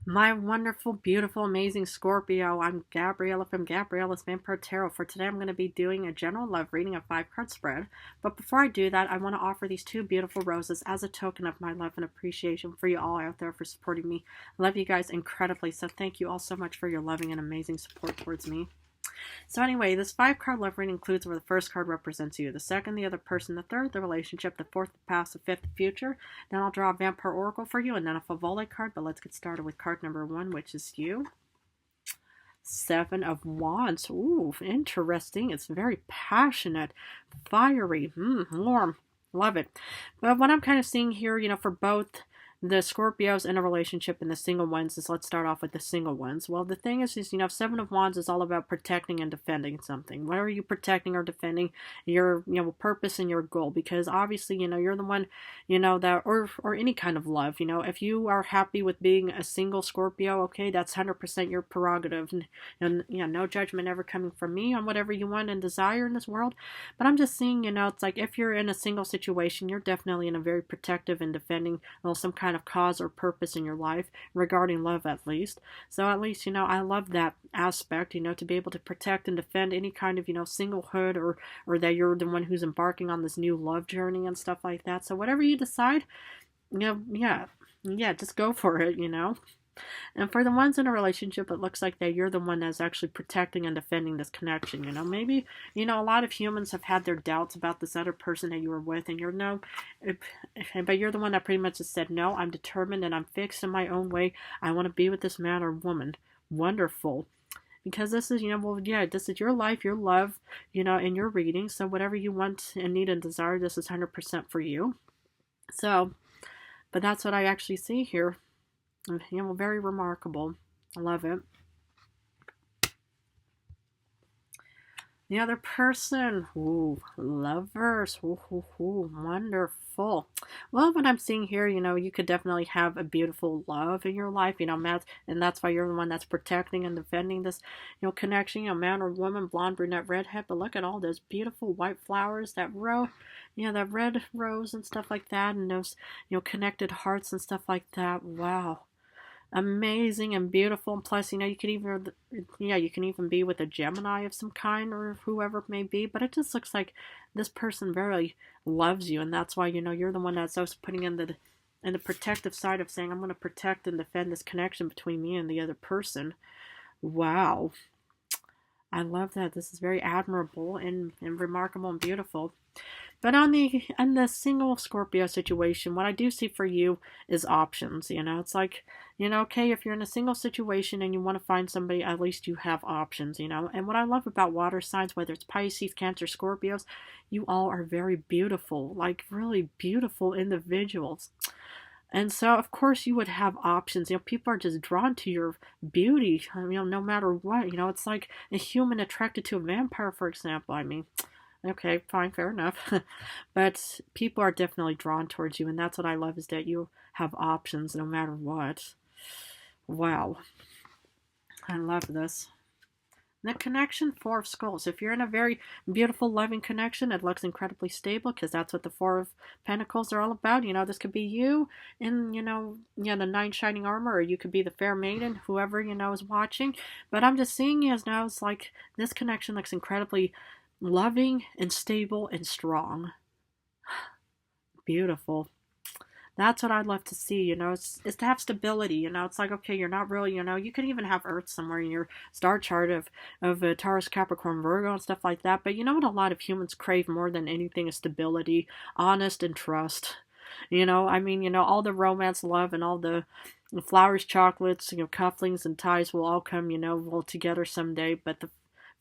My wonderful, beautiful, amazing Scorpio. I'm Gabriella from Gabriella's Vampire Tarot. For today, I'm going to be doing a general love reading, a 5 card spread. But before I do that, I want to offer these two beautiful roses as a token of my love and appreciation for you all out there for supporting me. I love you guys incredibly, so thank you all so much for your loving and amazing support towards me. So anyway, this 5 card love reading includes where the first card represents you, the second, the other person, the third, the relationship, the fourth, the past, the fifth, the future. Then I'll draw a vampire oracle for you and then a favole card, but let's get started with card number 1, which is you. 7 of Wands. Ooh, interesting. It's very passionate, fiery, warm. Love it. But what I'm kind of seeing here, for both the Scorpios in a relationship and the single ones is, let's start off with the single ones. Well, the thing is 7 of Wands is all about protecting and defending something. What are you protecting or defending? Your, purpose and your goal. Because obviously, you're the one, that, or any kind of love, if you are happy with being a single Scorpio, okay, that's 100% your prerogative. And no judgment ever coming from me on whatever you want and desire in this world. But I'm just seeing, it's like if you're in a single situation, you're definitely in a very protective and defending, some kind of cause or purpose in your life regarding love, at least. So at least, I love that aspect, to be able to protect and defend any kind of, singlehood, or that you're the one who's embarking on this new love journey and stuff like that. So whatever you decide, yeah, just go for it. And for the ones in a relationship, it looks like that you're the one that's actually protecting and defending this connection. Maybe, a lot of humans have had their doubts about this other person that you were with, and but you're the one that pretty much just said, no, I'm determined and I'm fixed in my own way. I want to be with this man or woman. Wonderful. Because this is, this is your life, your love, in your reading. So whatever you want and need and desire, this is 100% for you. So, but that's what I actually see here. Very remarkable. I love it. The other person, ooh, lovers, ooh, wonderful. Well, what I'm seeing here, you could definitely have a beautiful love in your life, Matt, and that's why you're the one that's protecting and defending this, connection, man or woman, blonde, brunette, redhead. But look at all those beautiful white flowers, that that red rose and stuff like that, and those, connected hearts and stuff like that. Wow. Amazing and beautiful, and plus, you can even be with a Gemini of some kind or whoever it may be. But it just looks like this person very loves you, and that's why you're the one that's also putting in the protective side of saying, I'm going to protect and defend this connection between me and the other person. Wow. I love that. This is very admirable and remarkable and beautiful. But on the single Scorpio situation, what I do see for you is options. It's like, okay, if you're in a single situation and you want to find somebody, at least you have options. And what I love about water signs, whether it's Pisces, Cancer, Scorpios, you all are very beautiful, like really beautiful individuals. And so, of course, you would have options. People are just drawn to your beauty, no matter what. It's like a human attracted to a vampire, for example. I mean, okay, fine, fair enough. But people are definitely drawn towards you, and that's what I love, is that you have options no matter what. Wow. I love this. The connection, 4 of Skulls. If you're in a very beautiful, loving connection, it looks incredibly stable, because that's what the 4 of Pentacles are all about. This could be you in, the Knight in Shining Armor, or you could be the Fair Maiden, whoever, is watching. But I'm just seeing as now, it's like this connection looks incredibly loving and stable and strong. Beautiful. That's what I'd love to see, it's to have stability, it's like, okay, you're not really, you could even have Earth somewhere in your star chart of Taurus, Capricorn, Virgo, and stuff like that. But you know what a lot of humans crave more than anything is stability, honest, and trust. I mean, all the romance, love, and all the flowers, chocolates, cufflinks, and ties will all come, all together someday. But the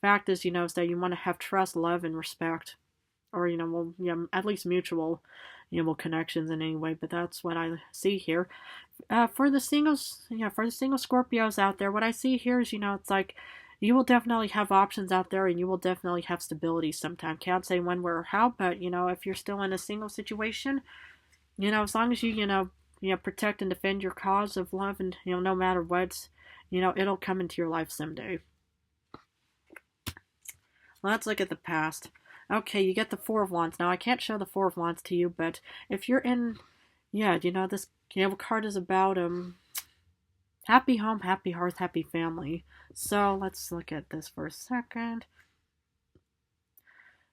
fact is, is that you want to have trust, love, and respect, or at least mutual connections in any way. But that's what I see here. For the single Scorpios out there, what I see here is, it's like you will definitely have options out there, and you will definitely have stability sometime. Can't say when, where, or how, but if you're still in a single situation, as long as you protect and defend your cause of love, and no matter what, it'll come into your life someday. Let's look at the past. Okay, you get the 4 of Wands. Now, I can't show the 4 of Wands to you, but if you're in, this, card is about, Happy home, happy hearth, happy family. So let's look at this for a second.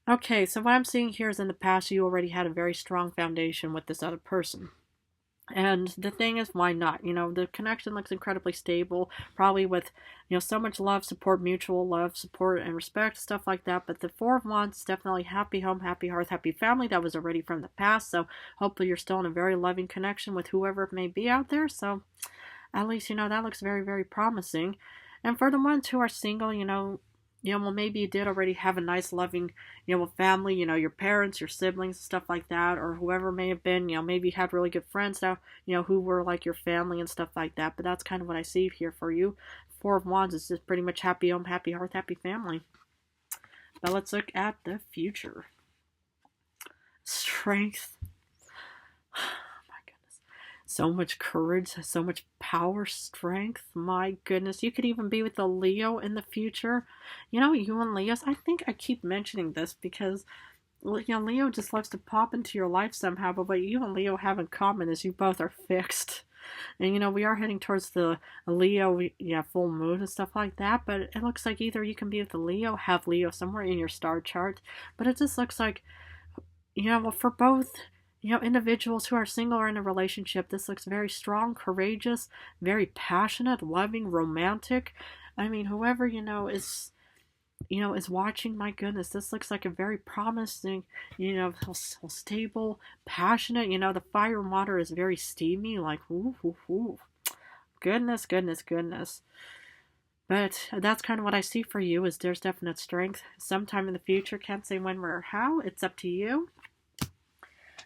Okay, so what I'm seeing here is in the past you already had a very strong foundation with this other person. And the thing is, why not? The connection looks incredibly stable, probably with, so much love, support, mutual love, support, and respect, stuff like that. But the Four of Wands is definitely happy home, happy hearth, happy family. That was already from the past. So hopefully you're still in a very loving connection with whoever it may be out there. So at least, that looks very, very promising. And for the ones who are single, well, maybe you did already have a nice, loving, family, your parents, your siblings, stuff like that, or whoever may have been, maybe you had really good friends now, who were like your family and stuff like that. But that's kind of what I see here for you. Four of Wands is just pretty much happy home, happy hearth, happy family. But let's look at the future. Strength. So much courage, so much power, strength. My goodness. You could even be with a Leo in the future. You and Leos, I think I keep mentioning this because, Leo just loves to pop into your life somehow. But what you and Leo have in common is you both are fixed. And, we are heading towards the Leo, full moon and stuff like that. But it looks like either you can be with a Leo, have Leo somewhere in your star chart. But it just looks like, for both individuals who are single or in a relationship, this looks very strong, courageous, very passionate, loving, romantic. I mean, whoever, is watching, my goodness, this looks like a very promising, stable, passionate, the fire and water is very steamy, like, ooh, ooh, ooh. Goodness, goodness, goodness. But that's kind of what I see for you, is there's definite strength. Sometime in the future, can't say when, where, or how, it's up to you.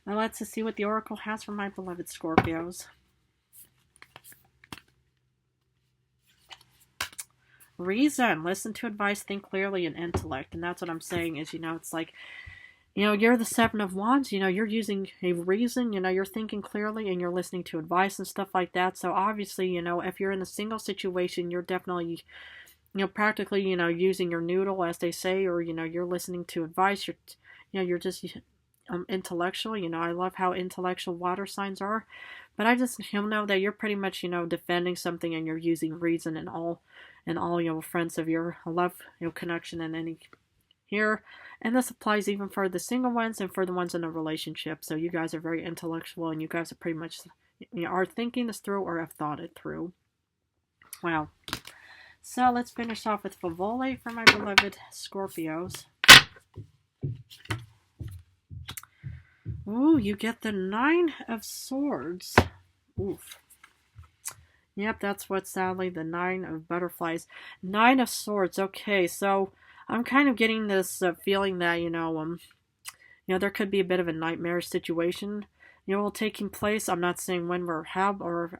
Now let's see what the Oracle has for my beloved Scorpios. Reason. Listen to advice, think clearly, and intellect. And that's what I'm saying is, it's like, you're the Seven of Wands. You're using a reason. You're thinking clearly and you're listening to advice and stuff like that. So obviously, if you're in a single situation, you're definitely, practically, using your noodle, as they say, or, you're listening to advice. You're just intellectual. I love how intellectual water signs are, but I just know that you're pretty much defending something and you're using reason in all friends of your love connection and any here. And this applies even for the single ones and for the ones in a relationship. So you guys are very intellectual and you guys are pretty much are thinking this through or have thought it through. Wow. So let's finish off with Favole for my beloved Scorpios. Ooh, you get the Nine of Swords. Oof. Yep, that's what sadly the Nine of Butterflies. Nine of Swords. Okay, so I'm kind of getting this feeling that, there could be a bit of a nightmarish situation, taking place. I'm not saying when or how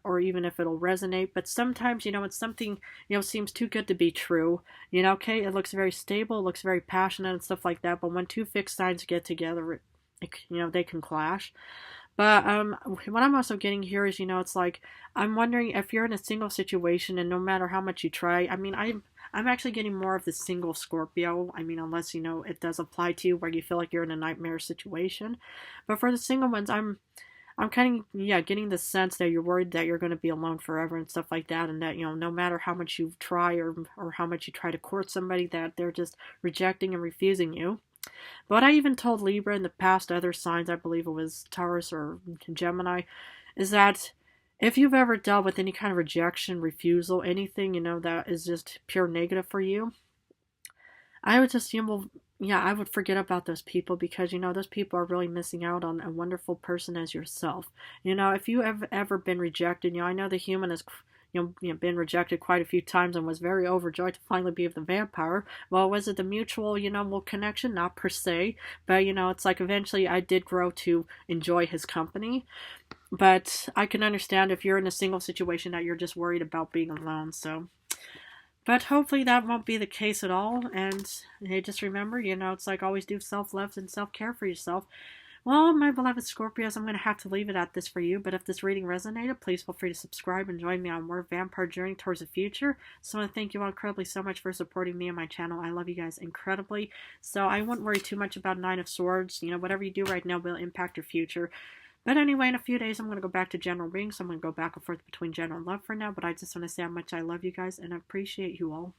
or even if it'll resonate, but sometimes, it's something, seems too good to be true. Okay, it looks very stable, it looks very passionate and stuff like that, but when two fixed signs get together, they can clash. But what I'm also getting here is, it's like, I'm wondering if you're in a single situation and no matter how much you try, I mean, I'm actually getting more of the single Scorpio. I mean, unless, it does apply to you where you feel like you're in a nightmare situation. But for the single ones, I'm kind of, getting the sense that you're worried that you're going to be alone forever and stuff like that. And that, no matter how much you try or how much you try to court somebody, that they're just rejecting and refusing you. But I even told Libra in the past, other signs, I believe it was Taurus or Gemini, is that if you've ever dealt with any kind of rejection, refusal, anything, that is just pure negative for you, I would just, I would forget about those people because, those people are really missing out on a wonderful person as yourself. If you have ever been rejected, I know the human is been rejected quite a few times and was very overjoyed to finally be with the vampire. Well, was it the mutual, connection? Not per se, but, it's like eventually I did grow to enjoy his company. But I can understand if you're in a single situation that you're just worried about being alone, so. But hopefully that won't be the case at all, and hey, just remember, it's like always do self-love and self-care for yourself. Well, my beloved Scorpios, I'm going to have to leave it at this for you, but if this reading resonated, please feel free to subscribe and join me on more vampire journey towards the future. So I want to thank you all incredibly so much for supporting me and my channel. I love you guys incredibly. So I wouldn't worry too much about Nine of Swords. Whatever you do right now will impact your future. But anyway, in a few days, I'm going to go back to general reading. So I'm going to go back and forth between general and love for now. But I just want to say how much I love you guys and I appreciate you all.